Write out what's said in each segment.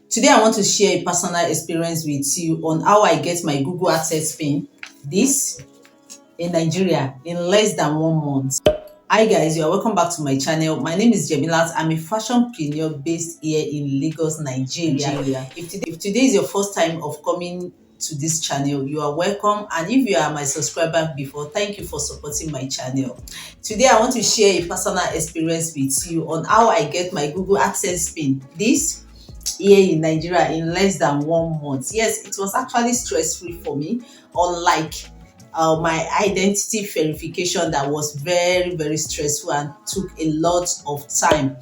Today, I want to share a personal experience with you on how I get my Google AdSense pin. This in Nigeria in less than 1 month. Hi guys, you are welcome back to my channel. My name is Jemilat. I'm a fashionpreneur based here in Lagos, Nigeria. If today is your first time of coming to this channel, you are welcome, and if you are my subscriber before, thank you for supporting my channel. Today I want to share a personal experience with you on how I get my Google AdSense pin. This here in Nigeria in less than 1 month. Yes, it was actually stress-free for me, unlike my identity verification that was very stressful and took a lot of time.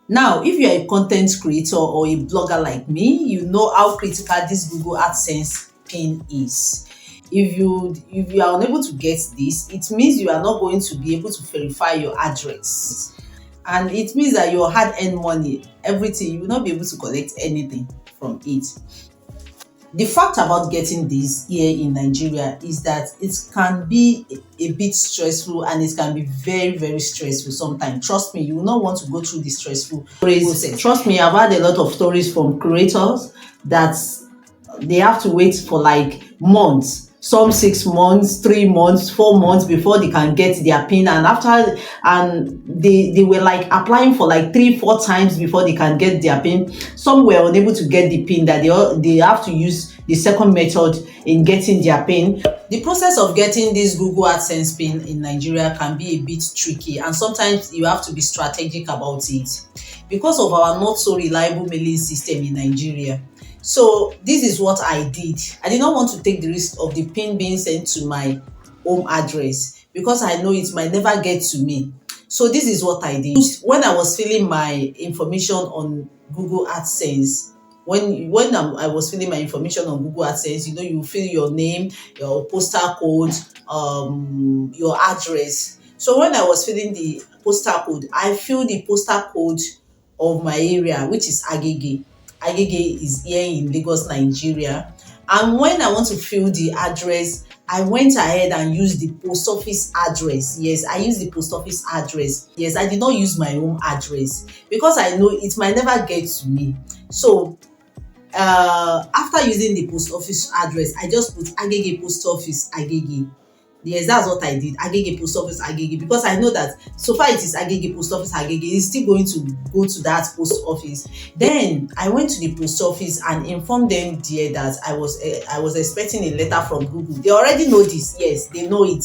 Now, if you are a content creator or a blogger like me, you know how critical this Google AdSense pin is. If you are unable to get this, it means you are not going to be able to verify your address. And it means that your hard-earned money, everything, you will not be able to collect anything from it. The fact about getting this here in Nigeria is that it can be a bit stressful, and it can be very stressful sometimes. Trust me, you will not want to go through the stressful process. Trust me, I've had a lot of stories from creators that they have to wait for like months, some 6 months, 3 months, 4 months before they can get their pin, and they were like applying for like 3-4 times before they can get their pin. Some were unable to get the pin, that they have to use the second method in getting their pin. The process of getting this Google AdSense pin in Nigeria can be a bit tricky, and sometimes you have to be strategic about it because of our not so reliable mailing system in Nigeria. So this is what I did. I did not want to take the risk of the pin being sent to my home address because I know it might never get to me. So this is what I did. When I was filling my information on Google AdSense, when I was filling my information on Google AdSense, you fill your name, your postal code, your address. So when I was filling the postal code, I filled the postal code of my area, which is Agege. Agege is here in Lagos, Nigeria. And when I want to fill the address, I went ahead and used the post office address. Yes, I used the post office address. Yes, I did not use my home address because I know it might never get to me. So after using the post office address, I just put Agege post office Agege. Yes, that's what I did. Agege post office Agege, because I know that so far it is Agege post office Agege, it's still going to go to that post office. Then I went to the post office and informed them there that I was expecting a letter from Google. They already know this. Yes, they know it.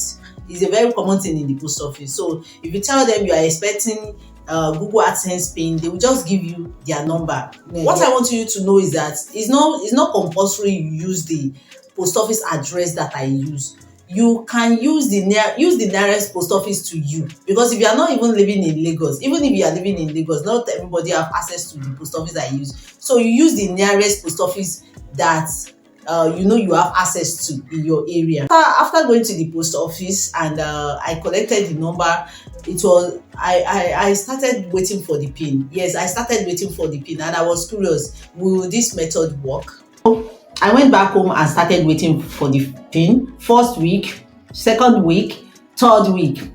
It's a very common thing in the post office. So if you tell them you are expecting Google AdSense pin, they will just give you their number. What I want you to know is that it's not compulsory you use the post office address that I use. You can use the nearest post office to you, because if you are not even living in Lagos, even if you are living in Lagos, not everybody have access to the post office I use. So you use the nearest post office that you have access to in your area. After going to the post office and I collected the number, I started waiting for the pin. Yes, I started waiting for the pin, and I was curious, will this method work? I went back home and started waiting for the pin. First week, second week, third week.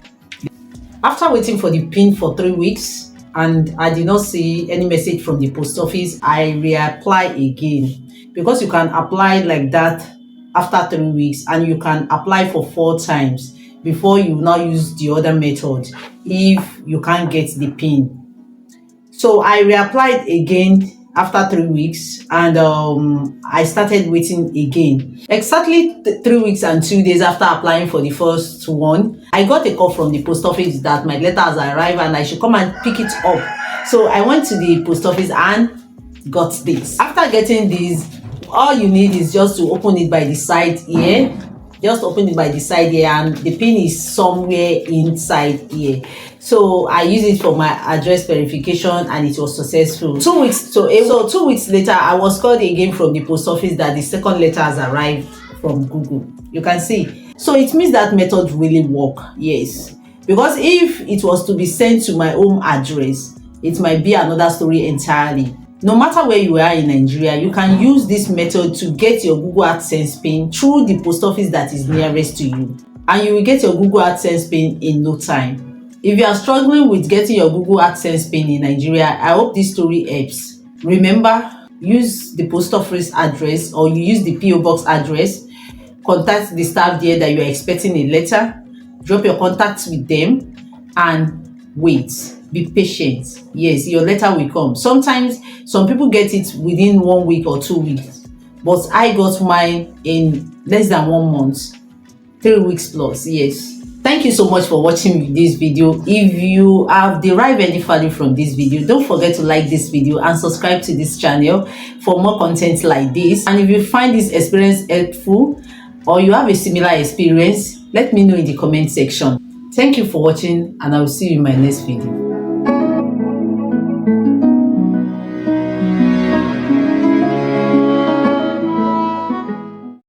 After waiting for the pin for 3 weeks and I did not see any message from the post office, I reapply again, because you can apply like that after 3 weeks, and you can apply for 4 times before you now use the other method if you can't get the pin. So I reapplied again after 3 weeks, and I started waiting again. Exactly 3 weeks and 2 days after applying for the first one, I got a call from the post office that my letter has arrived and I should come and pick it up. So I went to the post office and got this. After getting this, all you need is just to open it by the side here. Just open it by the side here, and the pin is somewhere inside here. So I used it for my address verification, and it was successful. 2 weeks. So 2 weeks later, I was called again from the post office that the second letter has arrived from Google. You can see. So it means that method really work. Yes, because if it was to be sent to my home address, it might be another story entirely. No matter where you are in Nigeria, you can use this method to get your Google AdSense pin through the post office that is nearest to you, and you will get your Google AdSense pin in no time. If you are struggling with getting your Google AdSense pin in Nigeria, I hope this story helps. Remember, use the post office address or you use the PO box address, contact the staff there that you are expecting a letter, drop your contacts with them, and wait. Be patient. Yes, your letter will come. Sometimes some people get it within 1 week or 2 weeks, but I got mine in less than 1 month, 3 weeks plus. Yes. Thank you so much for watching this video. If you have derived any value from this video, don't forget to like this video and subscribe to this channel for more content like this. And if you find this experience helpful or you have a similar experience, let me know in the comment section. Thank you for watching, and I will see you in my next video.